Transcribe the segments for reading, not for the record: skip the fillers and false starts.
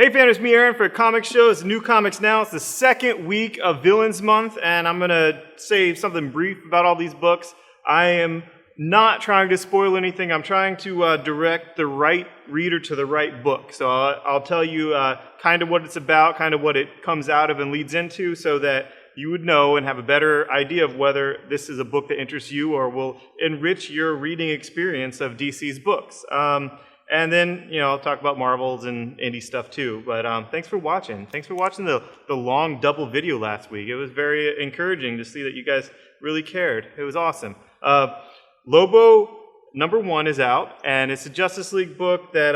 Hey fans, it's me Aaron for Comic Show. It's New Comics Now. It's the second week of Villains Month, and I'm going to say something brief about all these books. I am not trying to spoil anything. I'm trying to direct the right reader to the right book. So I'll tell you kind of what it's about, kind of what it comes out of and leads into, so that you would know and have a better idea of whether this is a book that interests you or will enrich your reading experience of DC's books. And then, I'll talk about Marvels and indie stuff too. But thanks for watching. Thanks for watching the long double video last week. It was very encouraging to see that you guys really cared. It was awesome. Lobo #1 is out, and it's a Justice League book that,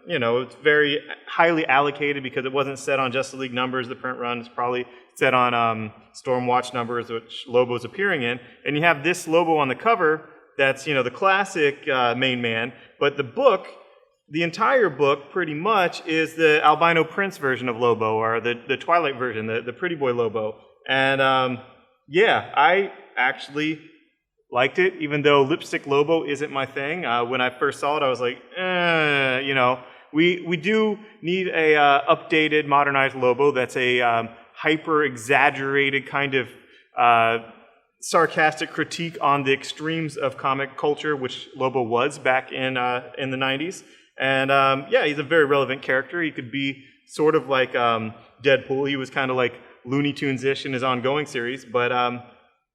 it's very highly allocated because it wasn't set on Justice League numbers, the print run. It's probably set on Stormwatch numbers, which Lobo's appearing in. And you have this Lobo on the cover that's, the classic main man. But the book, the entire book, pretty much, is the albino prince version of Lobo, or the Twilight version, the pretty boy Lobo. And I actually liked it, even though lipstick Lobo isn't my thing. When I first saw it, I was like, we do need a updated, modernized Lobo that's a hyper-exaggerated kind of sarcastic critique on the extremes of comic culture, which Lobo was back in the 90s. And he's a very relevant character. He could be sort of like Deadpool. He was kind of like Looney Tunes-ish in his ongoing series. But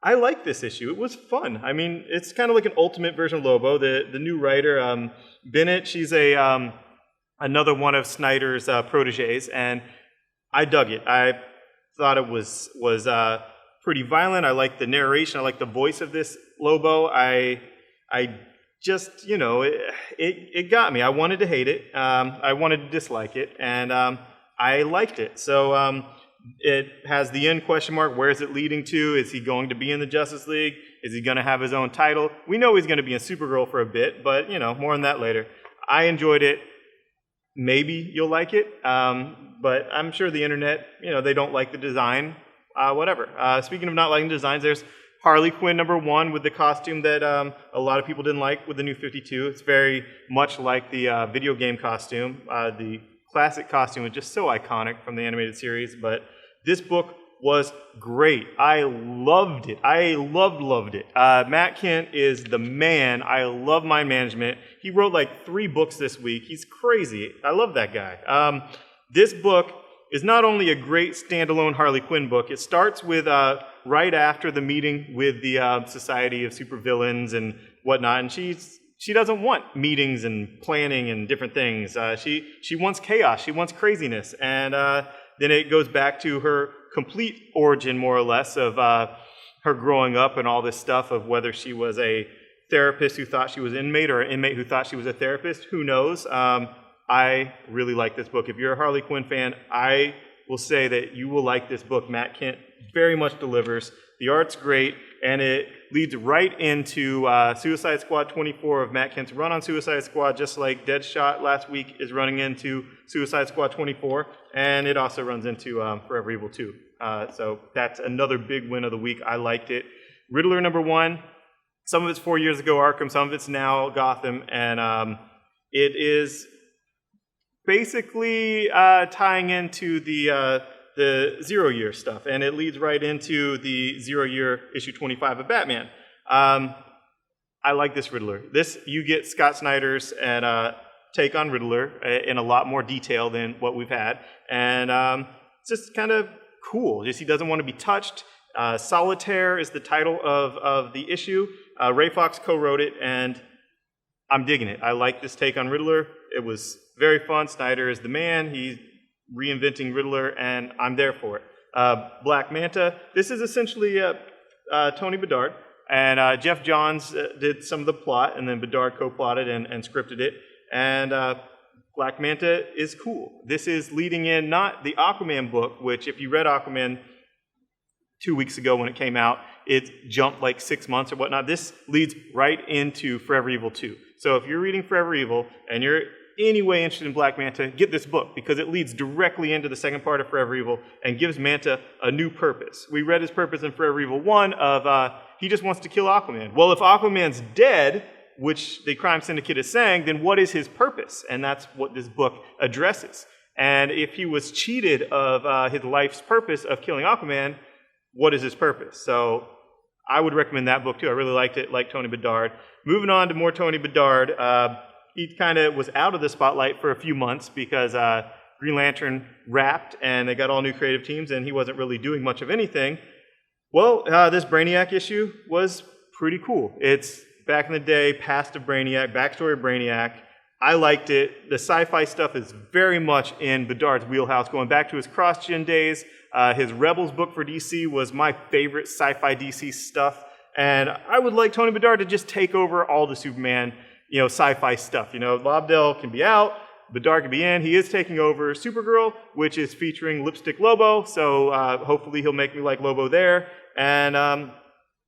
I like this issue. It was fun. I mean, it's kind of like an ultimate version of Lobo. The new writer, Bennett, she's another one of Snyder's proteges, and I dug it. I thought it was pretty violent. I liked the narration. I liked the voice of this Lobo. I just, it got me. I wanted to hate it. I wanted to dislike it, and I liked it. So it has the end question mark. Where is it leading to? Is he going to be in the Justice League? Is he going to have his own title? We know he's going to be in Supergirl for a bit, but, more on that later. I enjoyed it. Maybe you'll like it, but I'm sure the internet, they don't like the design, whatever. Speaking of not liking designs, there's Harley Quinn #1 with the costume that a lot of people didn't like with the New 52. It's very much like the video game costume. The classic costume was just so iconic from the animated series, but this book was great. I loved it. I loved it. Matt Kindt is the man. I love Mind Management. He wrote like 3 books this week. He's crazy. I love that guy. This book is not only a great standalone Harley Quinn book. It starts with right after the meeting with the Society of Supervillains and whatnot, and she doesn't want meetings and planning and different things. She wants chaos. She wants craziness, and then it goes back to her complete origin, more or less, of her growing up and all this stuff of whether she was a therapist who thought she was an inmate or an inmate who thought she was a therapist. Who knows? I really like this book. If you're a Harley Quinn fan, I will say that you will like this book. Matt Kindt very much delivers. The art's great, and it leads right into Suicide Squad 24 of Matt Kindt's run on Suicide Squad, just like Deadshot last week is running into Suicide Squad 24, and it also runs into Forever Evil 2. So that's another big win of the week. I liked it. Riddler #1, some of it's 4 years ago Arkham, some of it's now Gotham, and it is basically tying into the 0 year stuff, and it leads right into the 0 year issue 25 of Batman. I like this Riddler. You get Scott Snyder's take on Riddler in a lot more detail than what we've had, and it's just kind of cool. He doesn't want to be touched. Solitaire is the title of the issue. Ray Fox co-wrote it, and I'm digging it. I like this take on Riddler. It was very fun. Snyder is the man. He's reinventing Riddler, and I'm there for it. Black Manta. This is essentially Tony Bedard, and Jeff Johns did some of the plot, and then Bedard co-plotted and scripted it. And Black Manta is cool. This is leading in not the Aquaman book, which if you read Aquaman 2 weeks ago when it came out, it jumped like 6 months or whatnot. This leads right into Forever Evil 2. So if you're reading Forever Evil and you're anyway interested in Black Manta, get this book because it leads directly into the second part of Forever Evil and gives Manta a new purpose. We read his purpose in Forever Evil 1 of he just wants to kill Aquaman. Well, if Aquaman's dead, which the crime syndicate is saying, then what is his purpose? And that's what this book addresses. And if he was cheated of his life's purpose of killing Aquaman, what is his purpose? So I would recommend that book too. I really liked it, like Tony Bedard. Moving on to more Tony Bedard, he kind of was out of the spotlight for a few months because Green Lantern wrapped and they got all new creative teams and he wasn't really doing much of anything. Well, this Brainiac issue was pretty cool. It's back in the day, past of Brainiac, backstory of Brainiac. I liked it. The sci-fi stuff is very much in Bedard's wheelhouse, going back to his cross-gen days. His Rebels book for DC was my favorite sci-fi DC stuff. And I would like Tony Bedard to just take over all the Superman, sci-fi stuff. Lobdell can be out, Bedard can be in. He is taking over Supergirl, which is featuring Lipstick Lobo. So hopefully he'll make me like Lobo there. And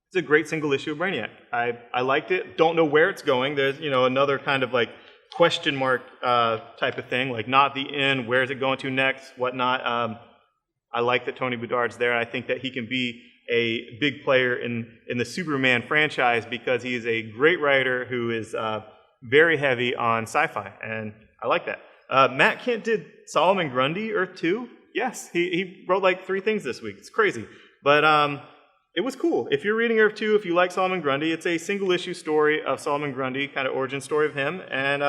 it's a great single issue of Brainiac. I liked it. Don't know where it's going. There's, another kind of like question mark type of thing, like not the end, where's it going to next, whatnot. I like that Tony Bedard's there. I think that he can be a big player in the Superman franchise because he is a great writer who is very heavy on sci-fi, and I like that. Matt Kindt did Solomon Grundy, Earth 2. Yes, he wrote like 3 things this week. It's crazy. But it was cool. If you're reading Earth 2, if you like Solomon Grundy, it's a single-issue story of Solomon Grundy, kind of origin story of him, and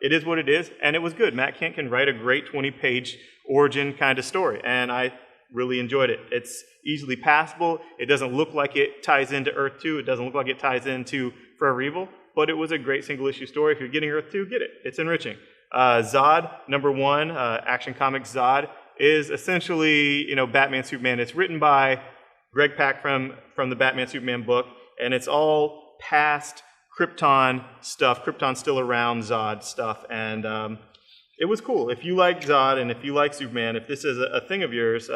it is what it is, and it was good. Matt Kindt can write a great 20-page origin kind of story, and I really enjoyed it. It's easily passable. It doesn't look like it ties into Earth 2. It doesn't look like it ties into Forever Evil, but it was a great single-issue story. If you're getting Earth 2, get it. It's enriching. Zod, #1, Action Comics Zod, is essentially, Batman, Superman. It's written by Greg Pak from the Batman Superman book, and it's all past Krypton stuff. Krypton's still around, Zod stuff, and it was cool. If you like Zod and if you like Superman, if this is a thing of yours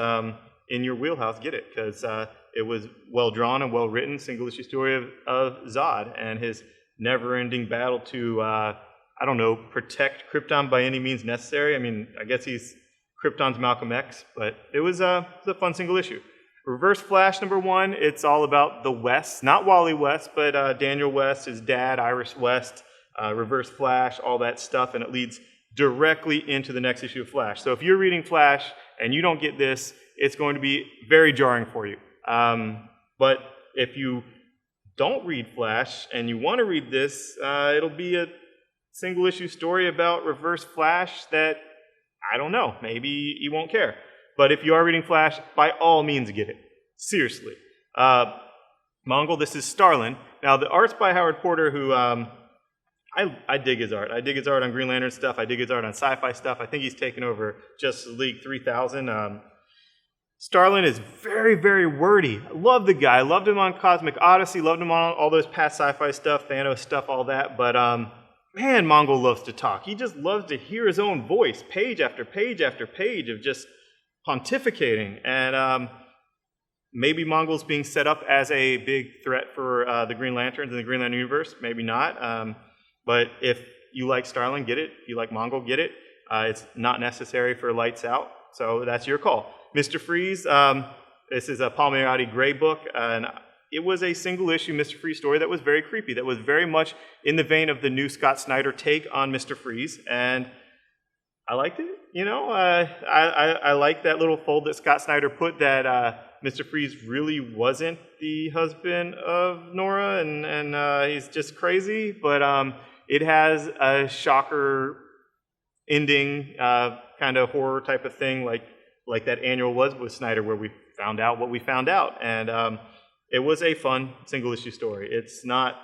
in your wheelhouse, get it, because it was well drawn and well written, single issue story of Zod and his never-ending battle to protect Krypton by any means necessary. I mean, I guess he's Krypton's Malcolm X, but it was a fun single issue. Reverse Flash #1, it's all about the West, not Wally West, but Daniel West, his dad, Iris West, Reverse Flash, all that stuff, and it leads directly into the next issue of Flash. So if you're reading Flash and you don't get this, it's going to be very jarring for you. But if you don't read Flash and you want to read this, it'll be a single issue story about Reverse Flash that, I don't know, maybe you won't care. But if you are reading Flash, by all means get it. Seriously. Mongol, this is Starlin. Now, the art's by Howard Porter, who I dig his art. I dig his art on Green Lantern stuff. I dig his art on sci-fi stuff. I think he's taken over Justice League 3000. Starlin is very, very wordy. I love the guy. I loved him on Cosmic Odyssey. Loved him on all those past sci-fi stuff, Thanos stuff, all that. But man, Mongol loves to talk. He just loves to hear his own voice, page after page after page of just pontificating, and maybe Mongol's being set up as a big threat for the Green Lanterns in the Green Lantern universe, maybe not, but if you like Starlin, get it. If you like Mongol, get it. It's not necessary for Lights Out, so that's your call. Mr. Freeze, this is a Palmiotti Gray book, and it was a single issue Mr. Freeze story that was very creepy, that was very much in the vein of the new Scott Snyder take on Mr. Freeze, and I liked it. I like that little fold that Scott Snyder put that Mr. Freeze really wasn't the husband of Nora and he's just crazy, but it has a shocker ending, kind of horror type of thing like that annual was with Snyder where we found out what we found out, and it was a fun single issue story. It's not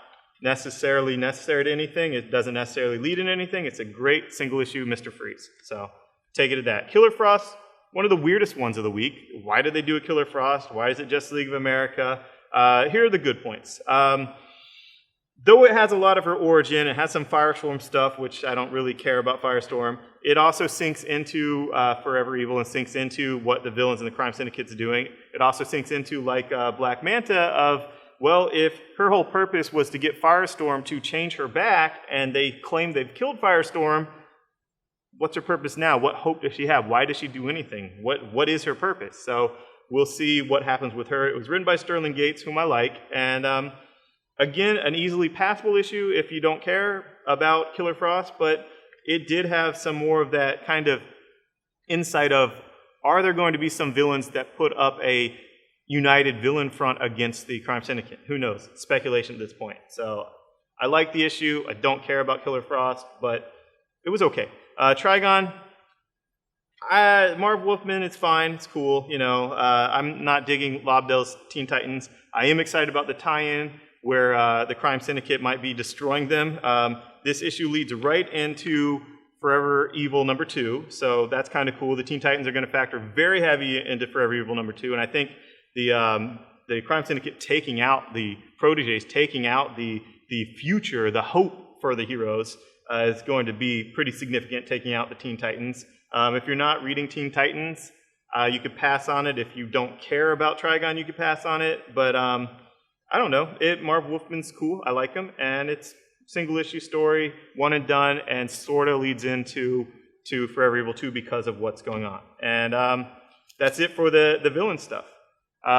necessarily necessary to anything. It doesn't necessarily lead in anything. It's a great single issue Mr. Freeze. So take it at that. Killer Frost, one of the weirdest ones of the week. Why did they do a Killer Frost? Why is it just League of America? Here are the good points. Though it has a lot of her origin, it has some Firestorm stuff, which I don't really care about Firestorm. It also sinks into Forever Evil and sinks into what the villains and the crime syndicate's doing. It also sinks into like Black Manta of, well, if her whole purpose was to get Firestorm to change her back, and they claim they've killed Firestorm, what's her purpose now? What hope does she have? Why does she do anything? What is her purpose? So we'll see what happens with her. It was written by Sterling Gates, whom I like, and again, an easily passable issue if you don't care about Killer Frost, but it did have some more of that kind of insight of, are there going to be some villains that put up a united villain front against the Crime Syndicate? Who knows? It's speculation at this point. So I like the issue. I don't care about Killer Frost, but it was okay. Trigon, Marv Wolfman, it's fine. It's cool. You know, I'm not digging Lobdell's Teen Titans. I am excited about the tie-in where the Crime Syndicate might be destroying them. This issue leads right into Forever Evil #2, so that's kind of cool. The Teen Titans are going to factor very heavy into Forever Evil #2, and I think the Crime Syndicate taking out the proteges, taking out the future, the hope for the heroes is going to be pretty significant, taking out the Teen Titans. If you're not reading Teen Titans, you could pass on it. If you don't care about Trigon, you could pass on it, but I don't know. Marv Wolfman's cool. I like him, and it's single issue story, one and done, and sort of leads into Forever Evil 2 because of what's going on. And that's it for the villain stuff.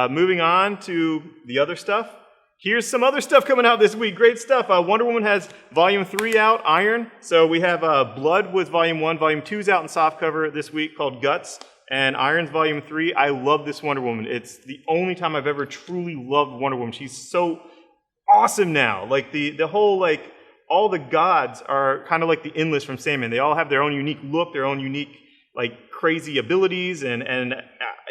Moving on to the other stuff. Here's some other stuff coming out this week. Great stuff. Wonder Woman has Volume 3 out, Iron. So we have Blood was Volume 1. Volume 2 is out in softcover this week called Guts. And Iron's Volume 3. I love this Wonder Woman. It's the only time I've ever truly loved Wonder Woman. She's so awesome now. Like the whole, like, all the gods are kind of like the Endless from Sandman. They all have their own unique look, their own unique, like, crazy abilities, and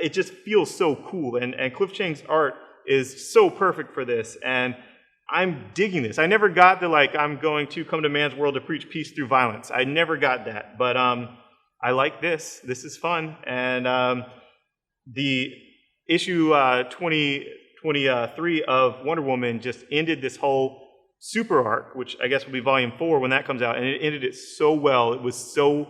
it just feels so cool. And Cliff Chiang's art is so perfect for this, and I'm digging this. I never got the, like, I'm going to come to man's world to preach peace through violence. I never got that, but I like this. This is fun, and the issue 23 of Wonder Woman just ended this whole super arc, which I guess will be Volume 4 when that comes out, and it ended it so well. It was so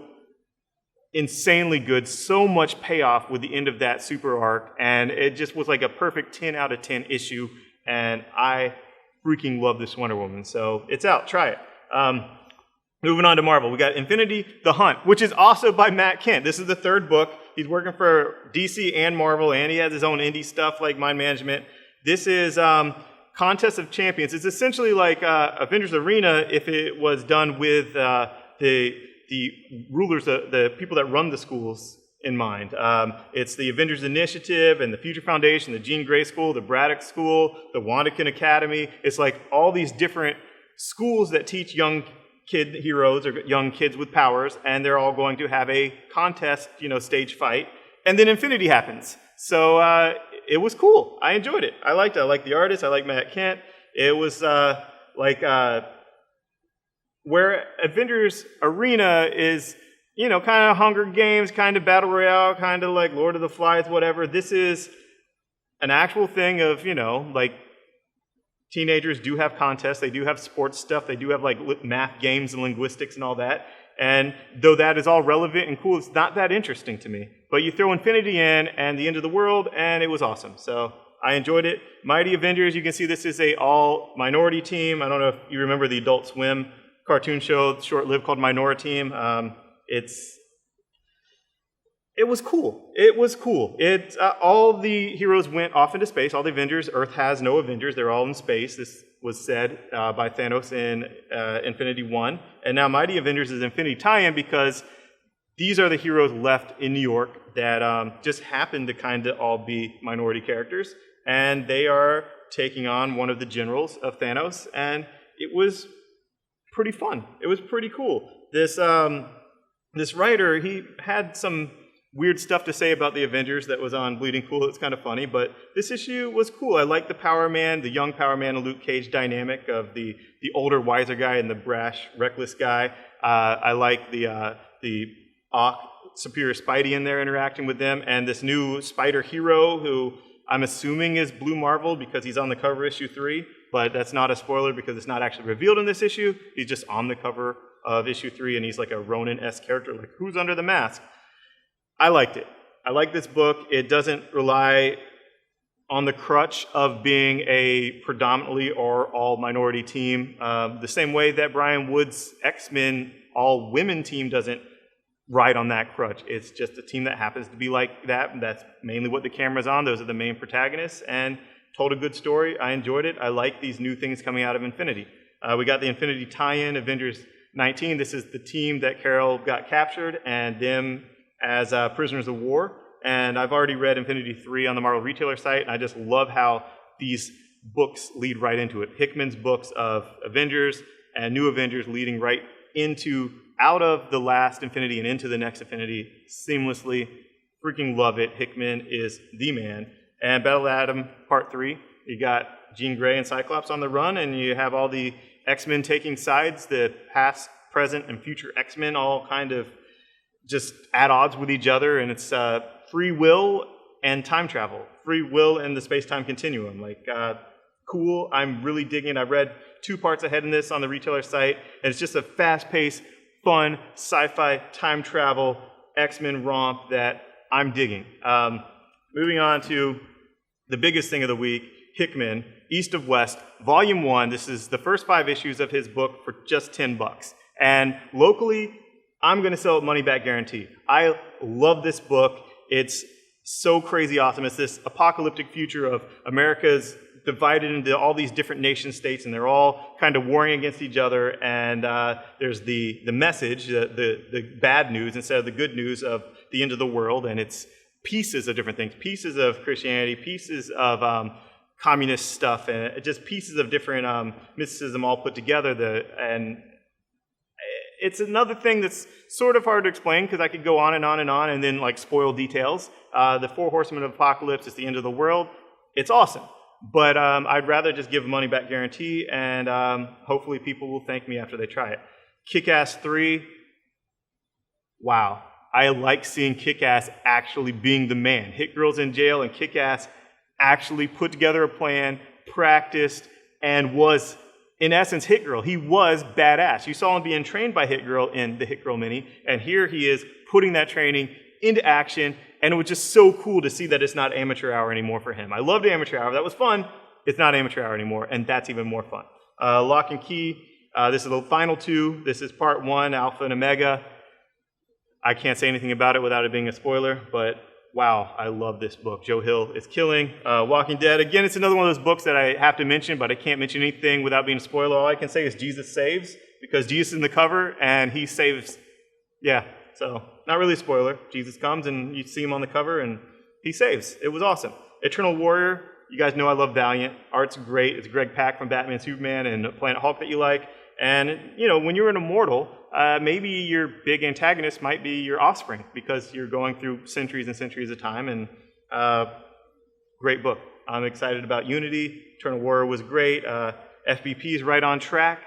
insanely good, so much payoff with the end of that super arc, and it just was like a perfect 10 out of 10 issue, and I freaking love this Wonder Woman. So it's out. Try it. Moving on to Marvel, we got Infinity: The Hunt, which is also by Matt Kindt. This is the third book. He's working for DC and Marvel, and he has his own indie stuff like Mind Management. This is Contest of Champions. It's essentially like Avengers Arena if it was done with the rulers, the people that run the schools in mind. It's the Avengers Initiative and the Future Foundation, the Jean Grey School, the Braddock School, the Wandakin Academy. It's like all these different schools that teach young kid heroes or young kids with powers, and they're all going to have a contest, stage fight. And then Infinity happens. So it was cool. I enjoyed it. I liked it. I liked the artist. I liked Matt Kindt. It was where Avengers Arena is, kind of Hunger Games, kind of Battle Royale, kind of like Lord of the Flies, whatever. This is an actual thing of, like teenagers do have contests. They do have sports stuff. They do have like math games and linguistics and all that. And though that is all relevant and cool, it's not that interesting to me. But you throw Infinity in and the end of the world, and it was awesome. So I enjoyed it. Mighty Avengers, you can see this is a all-minority team. I don't know if you remember the Adult Swim cartoon show, short-lived, called Minority Team. It was cool. It was cool. All the heroes went off into space. All the Avengers. Earth has no Avengers. They're all in space. This was said by Thanos in Infinity War. And now Mighty Avengers is Infinity tie-in because these are the heroes left in New York that just happen to kind of all be minority characters. And they are taking on one of the generals of Thanos. And it was pretty fun. It was pretty cool. This writer, he had some weird stuff to say about the Avengers that was on Bleeding Cool. It's kind of funny, but this issue was cool. I like the Power Man, the young Power Man and Luke Cage dynamic of the older, wiser guy and the brash, reckless guy. I like the Superior Spidey in there interacting with them, and this new Spider hero who I'm assuming is Blue Marvel because he's on the cover issue 3, but that's not a spoiler because it's not actually revealed in this issue. He's just on the cover of issue 3, and he's like a Ronin-esque character, like who's under the mask? I liked it. I like this book. It doesn't rely on the crutch of being a predominantly or all-minority team, the same way that Brian Wood's X-Men all-women team doesn't ride on that crutch. It's just a team that happens to be like that, and that's mainly what the camera's on. Those are the main protagonists, and told a good story. I enjoyed it. I like these new things coming out of Infinity. We got the Infinity tie-in, Avengers 19. This is the team that Carol got captured, and them as Prisoners of War. And I've already read Infinity 3 on the Marvel Retailer site, and I just love how these books lead right into it. Hickman's books of Avengers and New Avengers leading right into, out of the last Infinity and into the next Infinity seamlessly. Freaking love it. Hickman is the man. And Battle Atom Part 3, you got Jean Grey and Cyclops on the run, and you have all the X-Men taking sides, the past, present, and future X-Men all kind of just at odds with each other, and it's free will and time travel. Free will and the space-time continuum. Like, cool. I'm really digging it. I read 2 parts ahead in this on the retailer site, and it's just a fast-paced, fun, sci-fi, time travel, X-Men romp that I'm digging. Moving on to the biggest thing of the week, Hickman, East of West, Volume 1. This is the first 5 issues of his book for just $10. And locally, I'm going to sell it money back guarantee. I love this book. It's so crazy awesome. It's this apocalyptic future of America's divided into all these different nation states, and they're all kind of warring against each other. And there's the message, the bad news instead of the good news of the end of the world. And it's pieces of different things, pieces of Christianity, pieces of communist stuff, and just pieces of different mysticism all put together. And it's another thing that's sort of hard to explain because I could go on and on and on and then like spoil details. The 4 Horsemen of Apocalypse is the end of the world. It's awesome. But I'd rather just give a money back guarantee, and hopefully people will thank me after they try it. Kick-Ass 3, wow. I like seeing Kick-Ass actually being the man. Hit Girl's in jail, and Kick-Ass actually put together a plan, practiced, and was, in essence, Hit Girl. He was badass. You saw him being trained by Hit Girl in the Hit Girl mini, and here he is putting that training into action, and it was just so cool to see that it's not amateur hour anymore for him. I loved amateur hour. That was fun. It's not amateur hour anymore, and that's even more fun. Lock and Key. This is the final 2. This is part 1, Alpha and Omega. I can't say anything about it without it being a spoiler, but wow, I love this book. Joe Hill is killing. Walking Dead. Again, it's another one of those books that I have to mention, but I can't mention anything without being a spoiler. All I can say is Jesus saves, because Jesus is in the cover, and he saves. Yeah, so not really a spoiler. Jesus comes, and you see him on the cover, and he saves. It was awesome. Eternal Warrior. You guys know I love Valiant. Art's great. It's Greg Pak from Batman, Superman, and Planet Hulk that you like. And, you know, when you're an immortal, maybe your big antagonist might be your offspring because you're going through centuries and centuries of time. And great book. I'm excited about Unity. Eternal Warrior was great. FBP is right on track.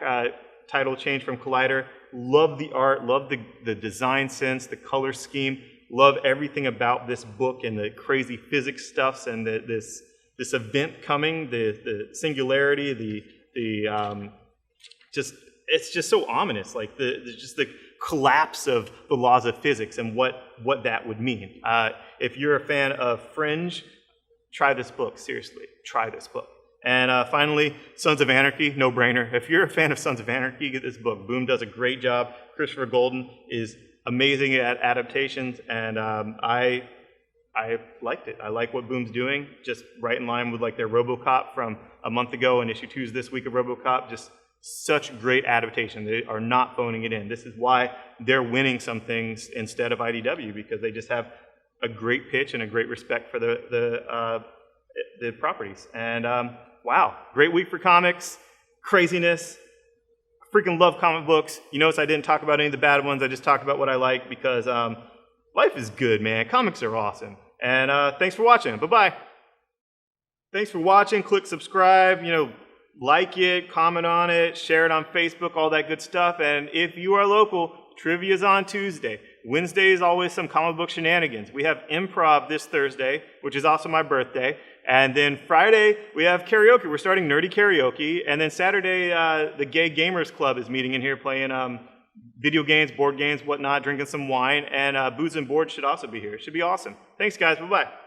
Title change from Collider. Love the art. Love the design sense, the color scheme. Love everything about this book and the crazy physics stuffs and this event coming, the singularity, it's just so ominous, like the collapse of the laws of physics and what that would mean. If you're a fan of Fringe, try this book, seriously, try this book. And finally, Sons of Anarchy, no brainer. If you're a fan of Sons of Anarchy, get this book. Boom does a great job. Christopher Golden is amazing at adaptations, and I liked it. I like what Boom's doing, just right in line with like their RoboCop from a month ago and issue 2's this week of RoboCop. Just such great adaptation. They are not phoning it in. This is why they're winning some things instead of IDW, because they just have a great pitch and a great respect for the properties. And wow, great week for comics, craziness. Freaking love comic books. You notice I didn't talk about any of the bad ones. I just talked about what I like because life is good, man. Comics are awesome. And thanks for watching. Bye-bye. Thanks for watching. Click subscribe. You know, like it, comment on it, share it on Facebook, all that good stuff. And if you are local, trivia's on Tuesday. Wednesday is always some comic book shenanigans. We have improv this Thursday, which is also my birthday. And then Friday, we have karaoke. We're starting nerdy karaoke. And then Saturday, the Gay Gamers Club is meeting in here playing video games, board games, whatnot, drinking some wine. And Booze and Boards should also be here. It should be awesome. Thanks, guys. Bye-bye.